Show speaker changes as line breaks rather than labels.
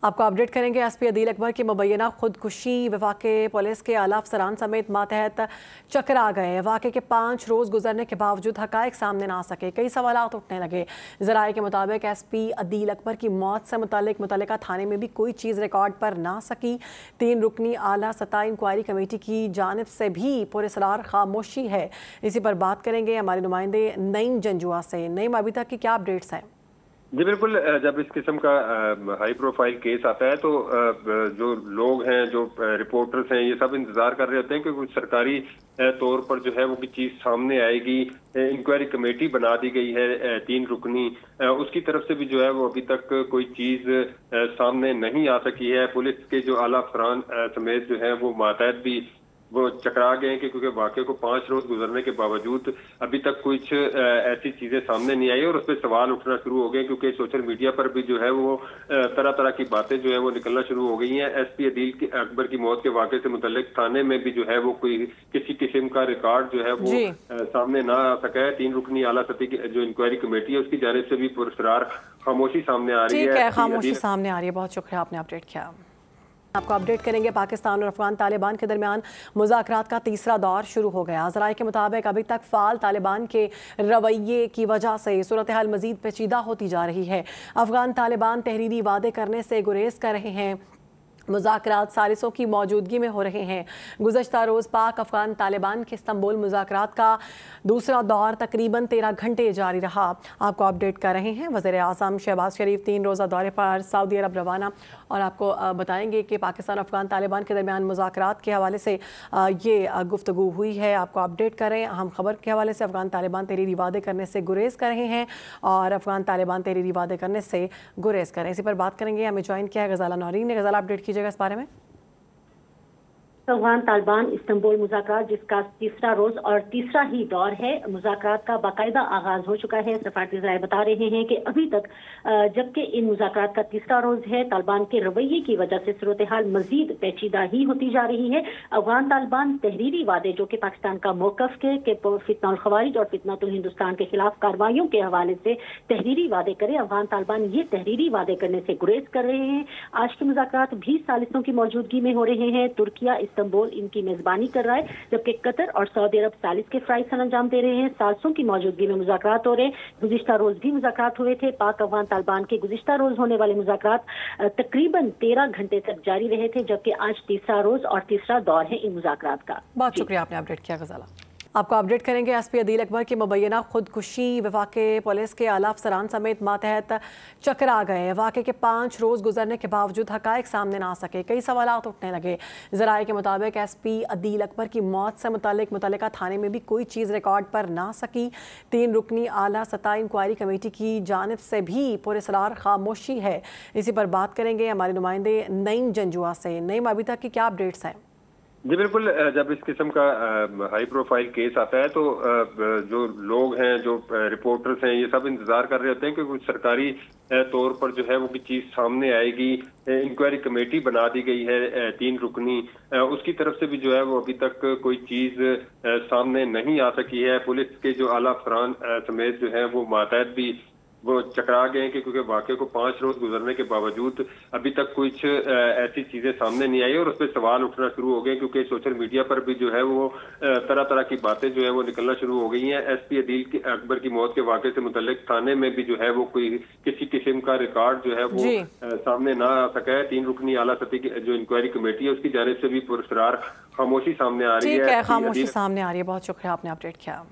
आपको अपडेट करेंगे। एसपी अदील अकबर की मुबैना खुदकुशी वफाके पुलिस के आला अफसरान समेत मातहत चकरा गए। वाक़े के 5 रोज़ गुजरने के बावजूद हक़ाइक़ सामने ना आ सके, कई सवालात उठने लगे। ज़राए के मुताबिक एसपी अदील अकबर की मौत से मुतल्लिका थाने में भी कोई चीज़ रिकॉर्ड पर ना सकी। 3 रुकनी आला सतह इंक्वायरी कमेटी की जानिब से भी पुरस्रार खामोशी है। इसी पर बात करेंगे हमारे नुमाइंदे नईम जंजुआ से। नईम, अभी तक की क्या अपडेट्स हैं?
जी बिल्कुल, जब इस किस्म का हाई प्रोफाइल केस आता है तो जो लोग हैं, जो रिपोर्टर्स हैं, ये सब इंतजार कर रहे होते हैं कि कुछ सरकारी तौर पर जो है वो भी चीज सामने आएगी। इंक्वायरी कमेटी बना दी गई है 3 रुकनी, उसकी तरफ से भी जो है वो अभी तक कोई चीज सामने नहीं आ सकी है। पुलिस के जो आला अफसरान समेत जो है वो मातहत भी वो चकरा गए हैं कि क्योंकि वाक़े को 5 रोज गुजरने के बावजूद अभी तक कुछ ऐसी चीजें सामने नहीं आई और उस पर सवाल उठना शुरू हो गए, क्योंकि सोशल मीडिया पर भी जो है वो तरह तरह की बातें जो है वो निकलना शुरू हो गई हैं। एसपी अदील अकबर की मौत के वाक़े से मुतल्लिक थाने में भी जो है वो कोई किसी किस्म का रिकॉर्ड जो है वो सामने ना आ सका है। 3 रुकनी आला सतह की जो इंक्वायरी कमेटी है उसकी जानिब से भी पुरस्रार खामोशी सामने आ रही है।
खामोशी सामने आ रही है। बहुत शुक्रिया, आपने अपडेट किया। आपको अपडेट करेंगे। पाकिस्तान और अफगान तालिबान के दरमियान मुज़ाकरात का तीसरा दौर शुरू हो गया। ज़राए के मुताबिक अभी तक फ़ाल तालिबान के रवैये की वजह से सूरत हाल मज़ीद पेचीदा होती जा रही है। अफगान तालिबान तहरीरी वादे करने से गुरेज कर रहे हैं। मुज़ाकरात सालिसों की मौजूदगी में हो रहे हैं। गुज़श्ता रोज़ पाक अफगान तालिबान के इस्तांबुल मुज़ाकरात का दूसरा दौर तकरीबन 13 घंटे जारी रहा। आपको अपडेट कर रहे हैं। वज़ीर आज़म शहबाज शरीफ 3 रोज़ा दौरे पर सऊदी अरब रवाना, और आपको बताएंगे कि पाकिस्तान अफगान तालिबान के दरमियान मुज़ाकरात के हवाले से ये गुफ्तगू हुई है। आपको अपडेट करें। अहम खबर के हवाले से अफगान तालिबान तहरीरी वादे करने से गुरेज कर रहे हैं और अफगान तालिबान तहरीरी वादे करने से गुरेज करें। इसी पर बात करेंगे। हमें ज्वाइन किया है गजाला नौरीन ने। गजाला, अपडेट कीजिएगा इस बारे में।
अफगान तालिबान इस्तांबुल मुज़ाकरात जिसका तीसरा रोज और तीसरा ही दौर है, मुज़ाकरात का बाकायदा आगाज हो चुका है। सफारती ज़राए बता रहे हैं कि अभी तक जबकि इन मुज़ाकरात का तीसरा रोज है, तालिबान के रवैये की वजह से सूरत हाल मजीद पेचीदा ही होती जा रही है। अफगान तालिबान तहरीरी वादे जो कि पाकिस्तान का मौक़िफ़ के फितनाउल ख़वारिज और फितनतुल हिंदुस्तान के खिलाफ कार्रवाइयों के हवाले से तहरीरी वादे करे, अफगान तालिबान ये तहरीरी वादे करने से गुरेज कर रहे हैं। आज के मुज़ाकरात 20 सालिसों की मौजूदगी में हो रहे हैं। तुर्किया इस्तांबुल इनकी मेजबानी कर रहा है, जबकि कतर और सऊदी अरब सालिस के फ्राइज अंजाम दे रहे हैं। सालिसों की मौजूदगी में मुज़ाकरात हो रहे हैं। गुज़िश्ता रोज भी मुज़ाकरात हुए थे। पाक अफगान तालिबान के गुज़िश्ता रोज होने वाले मुज़ाकरात तकरीबन 13 घंटे तक जारी रहे थे, जबकि आज तीसरा रोज और तीसरा दौर है इन मुज़ाकरात का।
बहुत शुक्रिया, आपने अपडेट किया गजाला। आपको अपडेट करेंगे। एसपी अदील अकबर की मुबैना खुदकुशी वफाके पुलिस के आला अफसरान समेत मातहत चकरा गए। वाक़े के 5 रोज़ गुजरने के बावजूद हक़ाइक़ सामने ना आ सके, कई सवालात उठने लगे। ज़राए के मुताबिक एसपी अदील अकबर की मौत से मुतल्लिका थाने में भी कोई चीज़ रिकॉर्ड पर ना सकी। 3 रुकनी आला सतह इंक्वायरी कमेटी की जानिब से भी पुरस्रार खामोशी है। इसी पर बात करेंगे हमारे नुमाइंदे नईम जंजुआ से। नईम, अभी तक की क्या अपडेट्स हैं?
जी बिल्कुल, जब इस किस्म का हाई प्रोफाइल केस आता है तो जो लोग हैं, जो रिपोर्टर्स हैं, ये सब इंतजार कर रहे होते हैं कि कुछ सरकारी तौर पर जो है वो भी चीज सामने आएगी। इंक्वायरी कमेटी बना दी गई है 3 रुकनी, उसकी तरफ से भी जो है वो अभी तक कोई चीज सामने नहीं आ सकी है। पुलिस के जो आला अफसरान समेत जो है वो मातहत भी वो चकरा गए हैं कि क्योंकि वाक़े को 5 रोज गुजरने के बावजूद अभी तक कुछ ऐसी चीजें सामने नहीं आई और उस पर सवाल उठना शुरू हो गए, क्योंकि सोशल मीडिया पर भी जो है वो तरह तरह की बातें जो है वो निकलना शुरू हो गई हैं। एसपी अदील अकबर की मौत के वाक़े से मुतल्लिक थाने में भी जो है वो कोई किसी किस्म का रिकॉर्ड जो है वो सामने ना आ सका है। 3 रुकनी आला सतह की जो इंक्वायरी कमेटी है उसकी जानिब से भी पुरस्रार खामोशी सामने आ रही है।
खामोशी सामने आ रही है। बहुत शुक्रिया, आपने अपडेट किया।